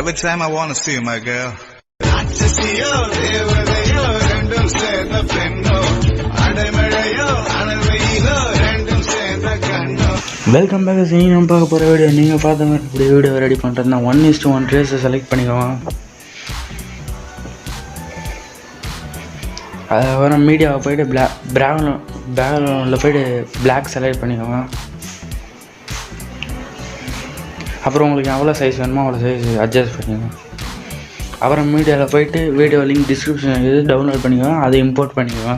Every time I wanna see you, my girl. ராட்சசியோ தேவதையோ ரெண்டும் சேர்ந்த பெண்ணோ அடைமழையோ அனல்வெயிலோ ரெண்டும் சேர்ந்த கண்ணோ. Welcome back. நீங்கள் பார்க்க போகிற வீடியோ நீங்கள் பார்த்த மாதிரி இப்படி வீடியோ ரெடி பண்ணுறதுனா 1:1 ட்ரேஸை செலக்ட் பண்ணிக்குவோம். அதுக்கப்புறம் மீடியாவை போய்ட்டு பேக்ரவுண்டில் போய்ட்டு பிளாக் செலக்ட் பண்ணிக்கோங்க. அப்புறம் உங்களுக்கு எவ்வளோ சைஸ் வேணுமோ அவ்வளோ சைஸ் அட்ஜஸ்ட் பண்ணிக்கோங்க. அப்புறம் மீடியாவில் போய்ட்டு வீடியோ லிங்க் டிஸ்கிரிப்ஷன் இது டவுன்லோட் பண்ணிக்கோங்க, அதை இம்போர்ட் பண்ணிக்கோங்க.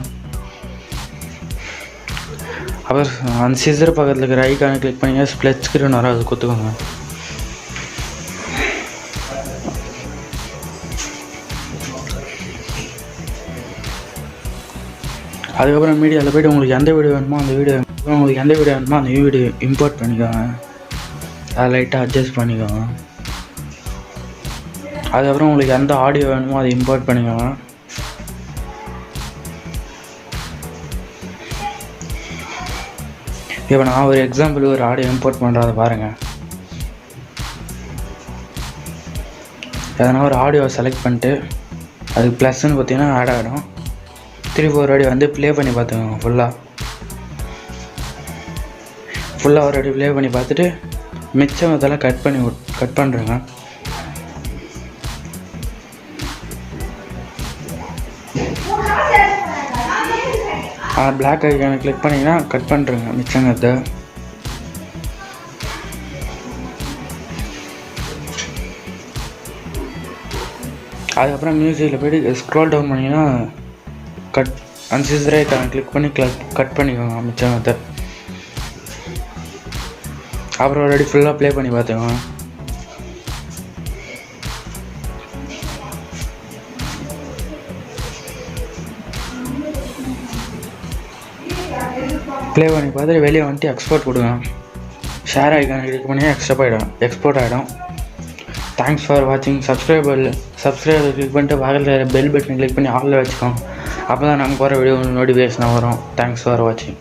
அப்புறம் அந்த சிசர் பக்கத்தில் இருக்கிற ஐக்கானை கிளிக் பண்ணிங்க, ஸ்ப்ளிட் ஸ்க்ரீன் வர அது கொடுத்துக்கோங்க. அதுக்கப்புறம் மீடியாவில் போய்ட்டு உங்களுக்கு எந்த வீடியோ வேணுமோ அந்த வீடியோ இம்போர்ட் பண்ணிக்கோங்க, அதை லைட்டாக அட்ஜஸ்ட் பண்ணிக்கோங்க. அதுக்கப்புறம் உங்களுக்கு எந்த ஆடியோ வேணுமோ அதை இம்போர்ட் பண்ணிக்கோங்க. இப்போ நான் ஒரு எக்ஸாம்பிள் ஒரு ஆடியோ இம்போர்ட் பண்ணுறதை பாருங்கள். எதனா ஒரு ஆடியோவை செலக்ட் பண்ணிட்டு அதுக்கு ப்ளஸ்ன்னு பார்த்தீங்கன்னா ஆட் ஆகிடும். 3-4 ஆடியோ வந்து ப்ளே பண்ணி பார்த்துக்கோங்க. ஃபுல்லாக ஒரு ஆடியோ ப்ளே பண்ணி பார்த்துட்டு மிச்சம் இதெல்லாம் கட் பண்ணுறேங்க. பிளாக் ஐக்கானை கிளிக் பண்ணிங்கன்னா கட் பண்ணுறேங்க மிச்சங்கிறத. அதுக்கப்புறம் மியூசிக்கில் போய்ட்டு ஸ்க்ரோல் டவுன் பண்ணிங்கன்னா அன்சிசர் ஐக்கானை கிளிக் பண்ணி கட் பண்ணிக்கோங்க மிச்சங்கிறத. அப்புறம் ஒரு வாட்டி ஃபுல்லாக ப்ளே பண்ணி பார்த்துக்கோங்க. ப்ளே பண்ணி பார்த்துட்டு வெளியே வந்துட்டு எக்ஸ்போர்ட் கொடுங்க. ஷேர் ஐக்கானை கிளிக் பண்ணி எக்ஸ்போர்ட் ஆகிடும். தேங்க்ஸ் ஃபார் வாட்சிங். சப்ஸ்கிரைபர் கிளிக் பண்ணிட்டு பக்கத்தில் பெல் பட்டனை கிளிக் பண்ணி ஆளில் வச்சுக்கோங்க. அப்போ தான் நாங்கள் போகிற வீடியோ நோட்டிஃபிகேஷனாக வரும். தேங்க்ஸ் ஃபார் வாட்சிங்.